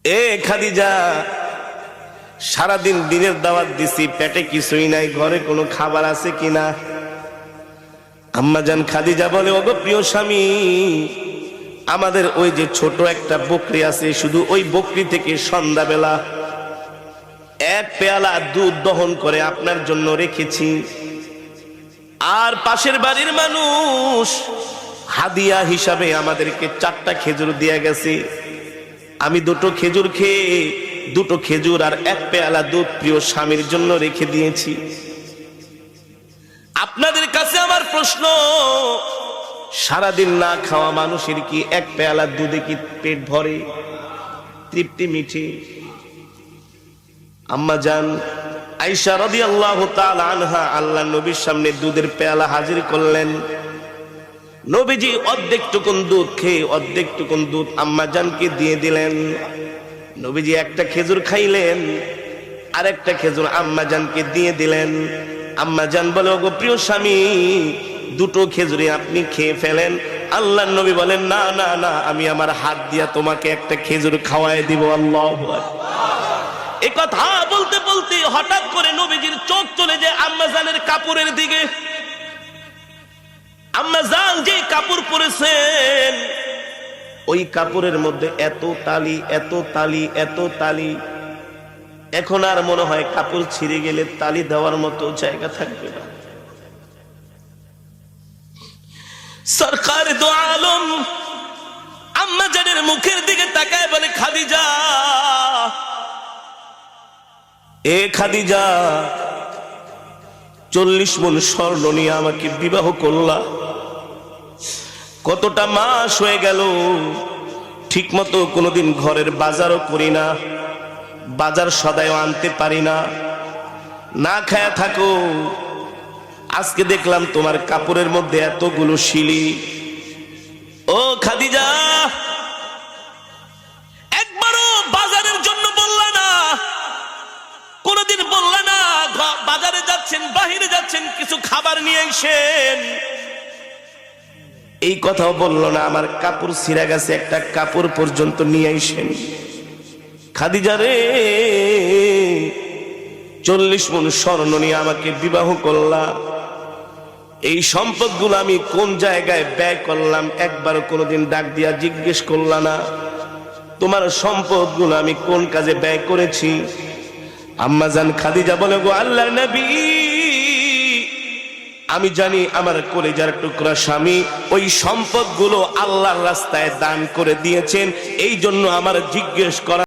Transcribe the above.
এ খাদিজা, সারাদিন দিনের দাওয়াত দিছি, পেটে কিছুই নাই, ঘরে কোনো খাবার আছে কিনা? আম্মাজান খাদিজা বলে, ওগো প্রিয় স্বামী, আমাদের ওই যে ছোট একটা বকরি আছে, শুধু ওই বকরি থেকে সন্ধ্যাবেলা এক পেয়ালা দুধ দহন করে আপনার জন্য রেখেছি। আর পাশের বাড়ির মানুষ হাদিয়া হিসাবে আমাদেরকে 4টা খেজুর দিয়ে গেছে। আমি 2টো খেজুর খেয়ে 2টো খেজুর আর এক পেয়ালা দুধ প্রিয় স্বামীর জন্য রেখে দিয়েছি। আপনাদের কাছে আমার প্রশ্ন, সারাদিন না খাওয়া মানুষের কি এক পেয়ালা দুধে কি পেট ভরে, তৃপ্তি মিঠে? আম্মা জান আয়েশা রাদিয়াল্লাহু তাআলা আনহা আল্লাহর নবীর সামনে দুধের পেয়ালা হাজির করলেন। নবীজি অর্ধেক টুকুন দুধ খেয়ে অর্ধেক টুকুন দুধ আম্মা জানকে দিয়ে দিলেন। নবীজি একটা খেজুর খাইলেন, আর একটা খেজুর আম্মা জানকে দিয়ে দিলেন। আম্মা জান বলে, ওগো প্রিয় স্বামী, 2টো খেজুরি আপনি খেয়ে ফেলেন। আল্লাহর নবী বলেন, না না না, আমি আমার হাত দিয়া তোমাকে একটা খেজুর খাওয়ায় দিব। আল্লাহু আকবার। এই কথা বলতে বলতে হঠাৎ করে নবীজির চোখ চলে যায় আম্মা জানের কাপড়ের দিকে। আম্মা জান যে কাপড় পরেছেন, ওই কাপড়ের মধ্যে এত তালি, এত তালি, এত তালি, এখন আর মনে হয় কাপড় ছিঁড়ে গেলে তালি দেওয়ার মতো জায়গা থাকবে না। সরকার দো আলম আম্মা জানের মুখের দিকে তাকায় বলে, খাদিজা, এ খাদিজা, 40 মণ স্বর্ণ নিয়ে আমাকে বিবাহ করলা, কতটা মাস হয়ে গেল, ঠিক মতো কোনোদিন ঘরের বাজারও করি না, বাজার সদাইও আনতে পারি না, না খায়া থাকো। আজকে দেখলাম তোমার কাপড়ের মধ্যে এতগুলো শিলি। ও খাদিজা, একবারও বাজারের জন্য বললা না, কোনদিন বললা না বাজারে যাচ্ছেন, বাহিরে যাচ্ছেন, কিছু খাবার নিয়ে এসেন, এই কথাও বললো না। আমার কাপড় ছিঁড়া গেছে, একটা কাপড় পর্যন্ত নিয়ে এসেন। খাদিজা রে, 40 মণ স্বর্ণ নিয়ে আমাকে বিবাহ করলা, এই সম্পদগুলো আমি কোন জায়গায় ব্যয় করলাম একবারও কোনোদিন ডাক দিয়া জিজ্ঞেস করলা না। তোমার সম্পদগুলো আমি কোন কাজে ব্যয় করেছি? আম্মা জান খাদিজা বলে, গো আল্লাহর নবী, আমি জানি আমার কলিজার টুকরা স্বামী ওই সম্পদগুলো আল্লাহর রাস্তায় দান করে দিয়েছেন, এই জন্য আমার জিজ্ঞেস করা।